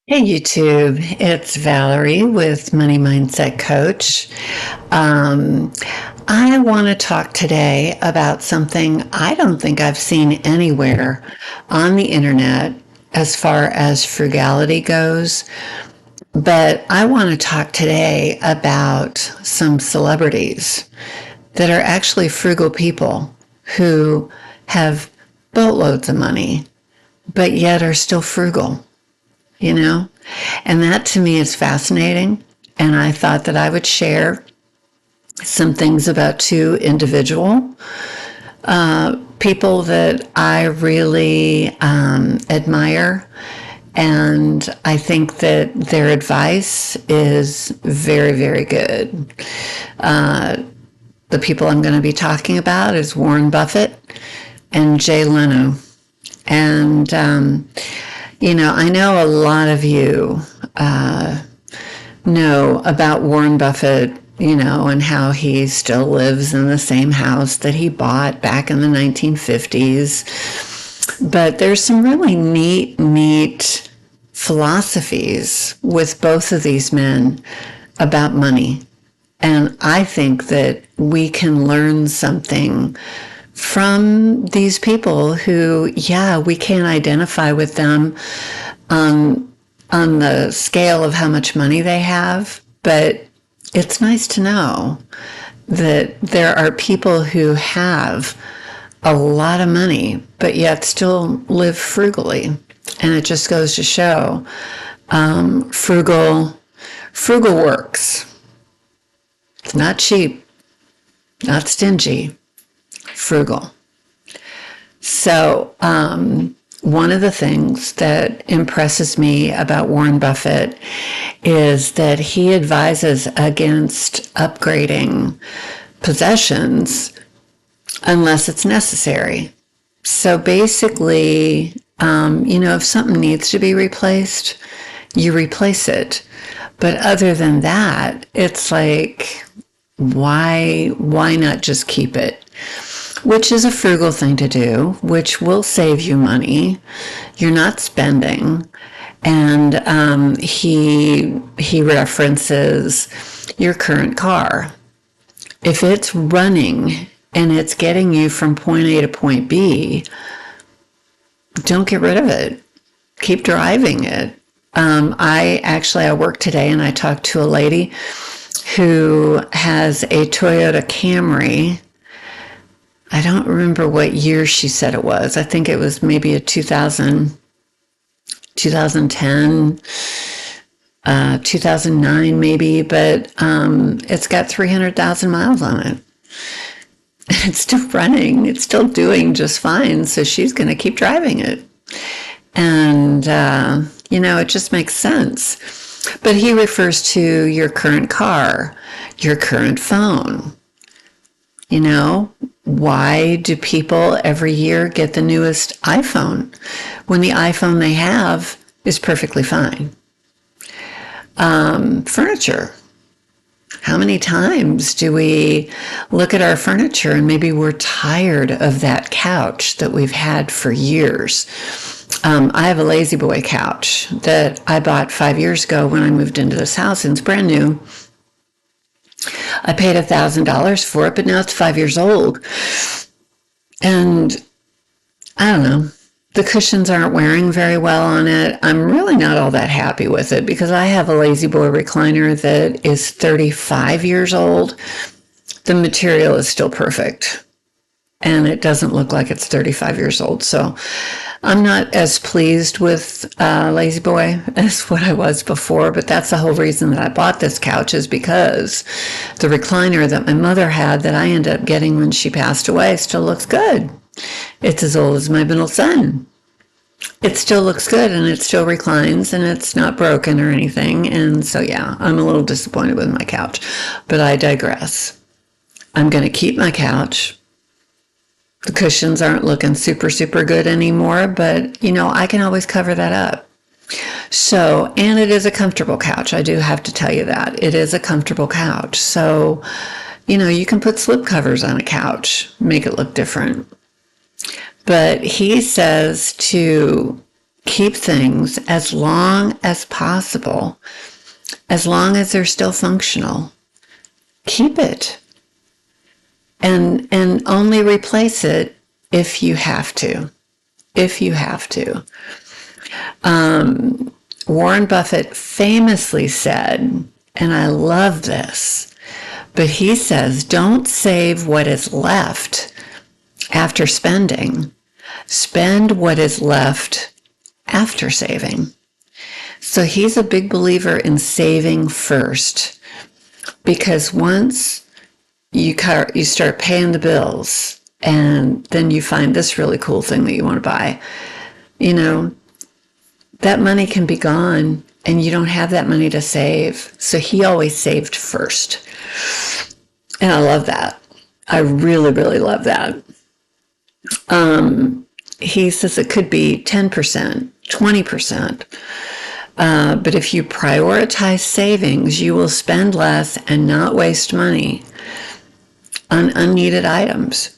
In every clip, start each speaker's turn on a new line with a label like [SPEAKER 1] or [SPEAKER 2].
[SPEAKER 1] Hey YouTube, it's Valerie with Money Mindset Coach. Um, I want to talk today about something I don't think I've seen anywhere on the internet as far as frugality goes, but I want to talk today about some celebrities that are actually frugal people who have boatloads of money, but yet are still frugal, you know? And that to me is fascinating. And I thought that I would share some things about two individual people that I really admire. And I think that their advice is very, very good. The people I'm going to be talking about is Warren Buffett and Jay Leno. And I know a lot of you know about Warren Buffett, and how he still lives in the same house that he bought back in the 1950s. But there's some really neat philosophies with both of these men about money. And I think that we can learn something from these people who, yeah, we can't identify with them on the scale of how much money they have, but it's nice to know that there are people who have a lot of money, but yet still live frugally. And it just goes to show frugal works. It's not cheap, not stingy, frugal. So, one of the things that impresses me about Warren Buffett is that he advises against upgrading possessions unless it's necessary. So basically, if something needs to be replaced, you replace it. But other than that, it's like, why not just keep it? Which is a frugal thing to do, which will save you money. You're not spending. And he references your current car. If it's running and it's getting you from point A to point B, don't get rid of it. Keep driving it. I worked today and I talked to a lady who has a Toyota Camry. I don't remember what year she said it was. I think it was maybe a 2010, 2009 maybe, but it's got 300,000 miles on it. It's still running. It's still doing just fine. So she's going to keep driving it. And, it just makes sense. But he refers to your current car, your current phone. Why do people every year get the newest iPhone when the iPhone they have is perfectly fine? Furniture. How many times do we look at our furniture and maybe we're tired of that couch that we've had for years? I have a Lazy Boy couch that I bought 5 years ago when I moved into this house, and it's brand new. I paid $1,000 for it, but now it's 5 years old. And I don't know, the cushions aren't wearing very well on it. I'm really not all that happy with it because I have a Lazy Boy recliner that is 35 years old. The material is still perfect and it doesn't look like it's 35 years old. So I'm not as pleased with Lazy Boy as what I was before, but that's the whole reason that I bought this couch, is because the recliner that my mother had that I ended up getting when she passed away still looks good. It's as old as my middle son. It still looks good and it still reclines and it's not broken or anything. And so, yeah, I'm a little disappointed with my couch, but I digress. I'm going to keep my couch. The cushions aren't looking super, super good anymore, but, I can always cover that up. So, and it is a comfortable couch. I do have to tell you that. It is a comfortable couch. So, you can put slip covers on a couch, make it look different. But he says to Keep things as long as possible, as long as they're still functional. Keep it. And only replace it if you have to. If you have to. Warren Buffett famously said, and I love this, but he says, don't save what is left after spending. Spend what is left after saving. So he's a big believer in saving first, because once you start paying the bills and then you find this really cool thing that you want to buy, you know, that money can be gone and you don't have that money to save. So he always saved first. And I love that. I really, really love that. He says it could be 10%, 20%. But if you prioritize savings, you will spend less and not waste money on unneeded items.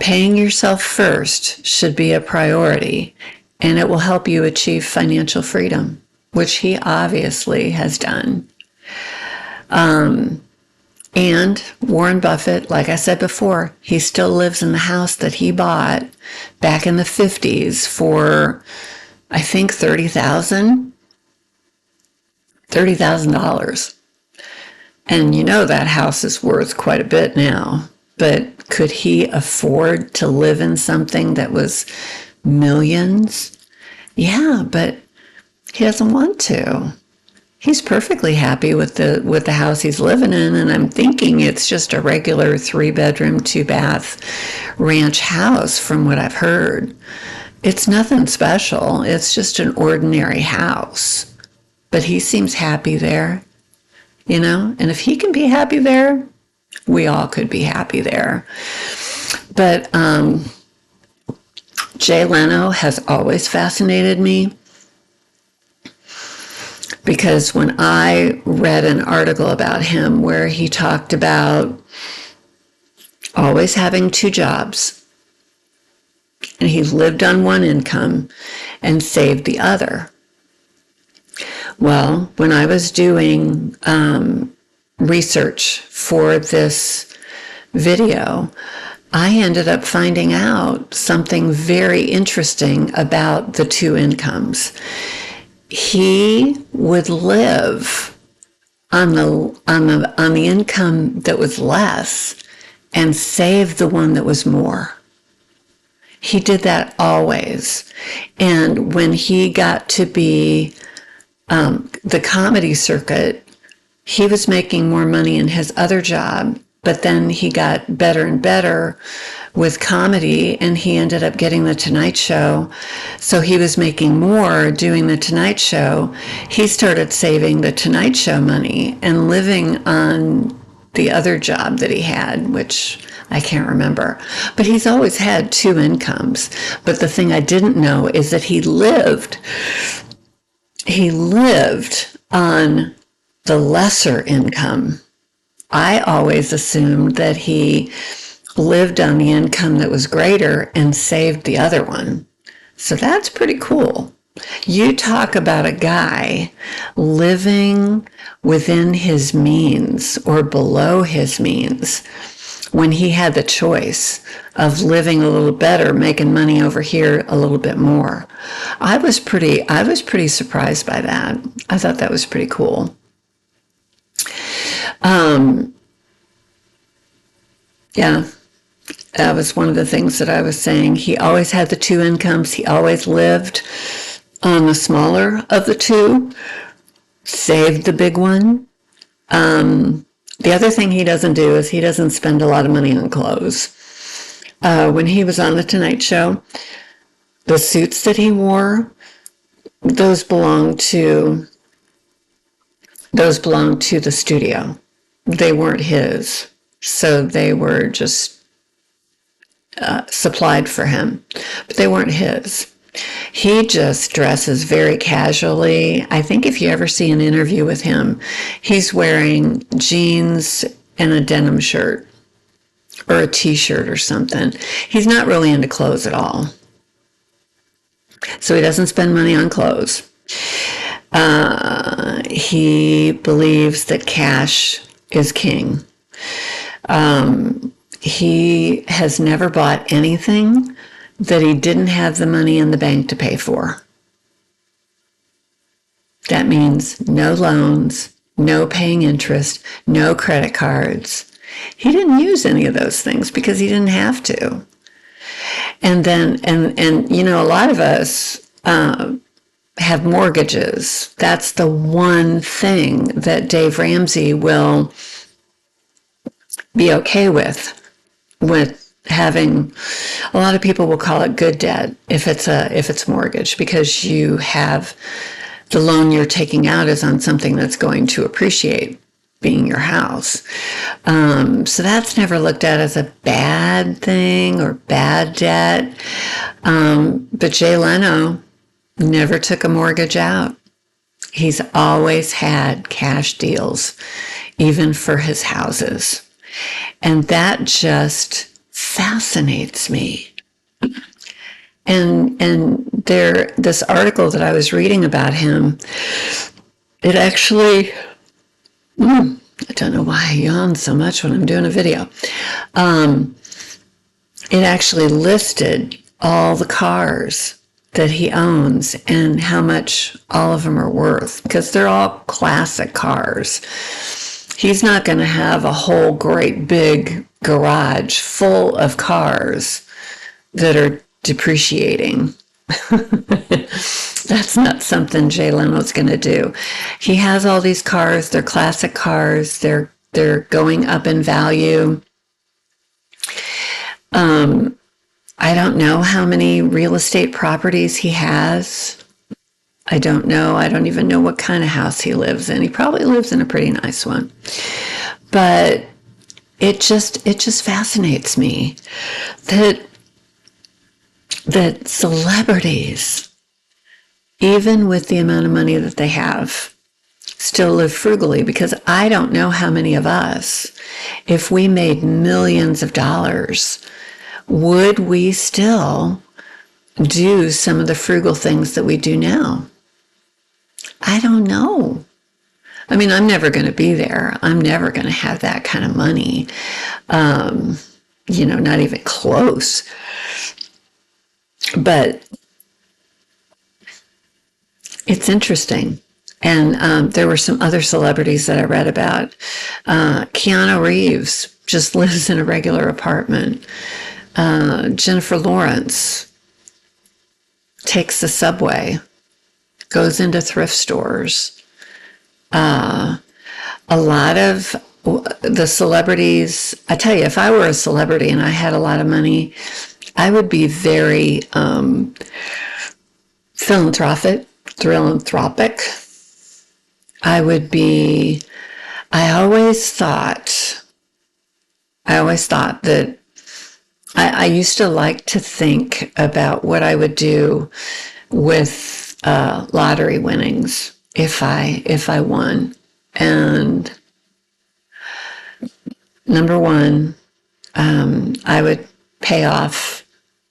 [SPEAKER 1] Paying yourself first should be a priority, and it will help you achieve financial freedom, which he obviously has done. And Warren Buffett, like I said before, he still lives in the house that he bought back in the 50s for, I think, $30,000. And you know that house is worth quite a bit now. But could he afford to live in something that was millions? Yeah, but he doesn't want to. He's perfectly happy with the house he's living in, and I'm thinking it's just a regular 3-bedroom, 2-bath ranch house from what I've heard. It's nothing special. It's just an ordinary house. But he seems happy there, you know? And if he can be happy there, we all could be happy there. But Jay Leno has always fascinated me, because when I read an article about him where he talked about always having 2 jobs, and he lived on one income and saved the other. Well, when I was doing research for this video, I ended up finding out something very interesting about the 2 incomes. He would live on the income that was less and save the one that was more. He did that always. And when he got to be the comedy circuit, he was making more money in his other job, but then he got better and better with comedy, and he ended up getting the Tonight Show. So he was making more doing the Tonight Show. He started saving the Tonight Show money and living on the other job that he had, which I can't remember. But he's always had 2 incomes. But the thing I didn't know is that he lived on the lesser income. I always assumed that he lived on the income that was greater and saved the other one. So that's pretty cool. You talk about a guy living within his means or below his means when he had the choice of living a little better, making money over here a little bit more. I was pretty surprised by that. I thought that was pretty cool. Yeah, that was one of the things that I was saying. He always had the 2 incomes. He always lived on the smaller of the 2, saved the big one. The other thing he doesn't do is he doesn't spend a lot of money on clothes. When he was on the Tonight Show, the suits that he wore, those belonged to the studio. They weren't his. So they were just supplied for him, but they weren't his. He just dresses very casually. I think if you ever see an interview with him, he's wearing jeans and a denim shirt or a t-shirt or something. He's not really into clothes at all. So he doesn't spend money on clothes. He believes that cash is king. He has never bought anything that he didn't have the money in the bank to pay for. That means no loans, no paying interest, no credit cards. He didn't use any of those things because he didn't have to. And then, and you know, a lot of us have mortgages. That's the one thing that Dave Ramsey will be okay with having. A lot of people will call it good debt if it's mortgage, because you have the loan you're taking out is on something that's going to appreciate, being your house. So that's never looked at as a bad thing or bad debt. But Jay Leno never took a mortgage out. He's always had cash deals, even for his houses. And that just fascinates me. And this article that I was reading about him, it actually, I don't know why I yawn so much when I'm doing a video. It actually listed all the cars that he owns and how much all of them are worth, because they're all classic cars. He's not going to have a whole great big garage full of cars that are depreciating. That's not something Jay Leno's going to do. He has all these cars. They're classic cars. They're going up in value. I don't know how many real estate properties he has. I don't know. I don't even know what kind of house he lives in. He probably lives in a pretty nice one. But it just fascinates me that celebrities, even with the amount of money that they have, still live frugally. Because I don't know how many of us, if we made millions of dollars, would we still do some of the frugal things that we do now? I don't know. I mean, I'm never going to be there. I'm never going to have that kind of money. Not even close. But it's interesting. And there were some other celebrities that I read about. Keanu Reeves just lives in a regular apartment. Jennifer Lawrence takes the subway, goes into thrift stores. A lot of the celebrities, I tell you, if I were a celebrity and I had a lot of money, I would be very philanthropic. I always thought that I used to like to think about what I would do with lottery winnings if I won. And number one, I would pay off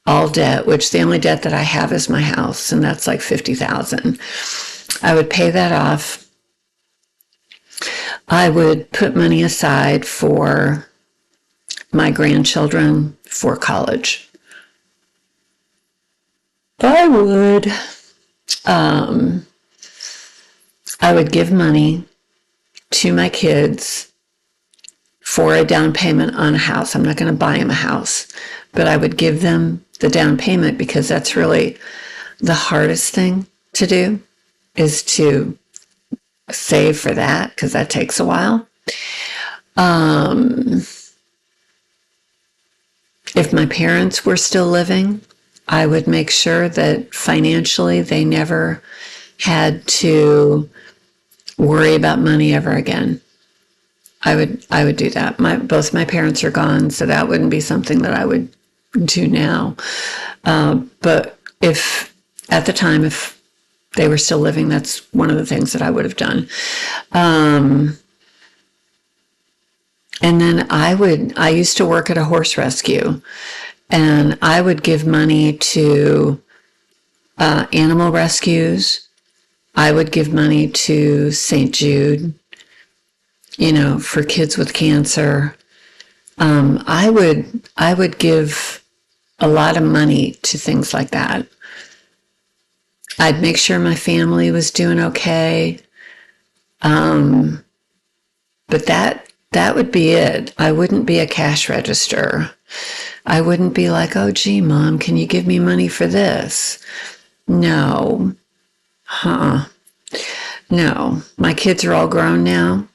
[SPEAKER 1] all debt, which the only debt that I have is my house, and that's like $50,000. I would pay that off. I would put money aside for my grandchildren for college. I would give money to my kids for a down payment on a house. I'm not going to buy them a house, but I would give them the down payment, because that's really the hardest thing to do, is to save for that, because that takes a while. If my parents were still living, I would make sure that financially they never had to worry about money ever again. I would do that. Both my parents are gone, so that wouldn't be something that I would do now. But if at the time, if they were still living, that's one of the things that I would have done. And then I used to work at a horse rescue, and I would give money to Animal rescues. I would give money to St. Jude, for kids with cancer. I would give a lot of money to things like that. I'd make sure my family was doing okay. But that would be it. I wouldn't be a cash register. I wouldn't be like, oh, gee, Mom, can you give me money for this? No. No. My kids are all grown now.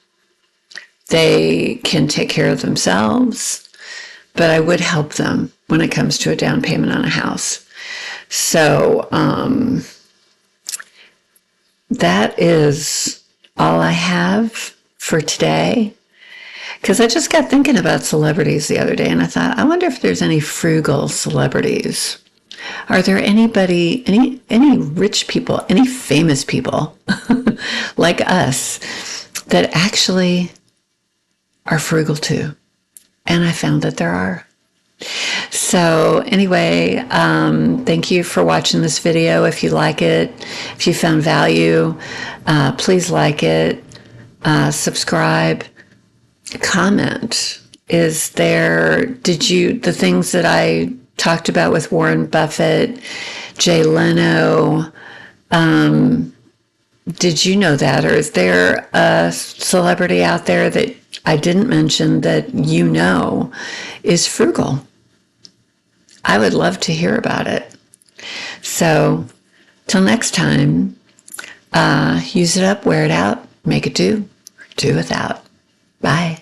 [SPEAKER 1] They can take care of themselves, but I would help them when it comes to a down payment on a house. So that is all I have for today. Because I just got thinking about celebrities the other day, and I thought, I wonder if there's any frugal celebrities. Are there any rich people, any famous people like us that actually are frugal too? And I found that there are. So anyway, thank you for watching this video. If you like it, if you found value, please like it, subscribe, comment. The things that I talked about with Warren Buffett, Jay Leno, did you know that? Or is there a celebrity out there that I didn't mention that is frugal? I would love to hear about it. So, till next time, use it up, wear it out, make it do without. Bye.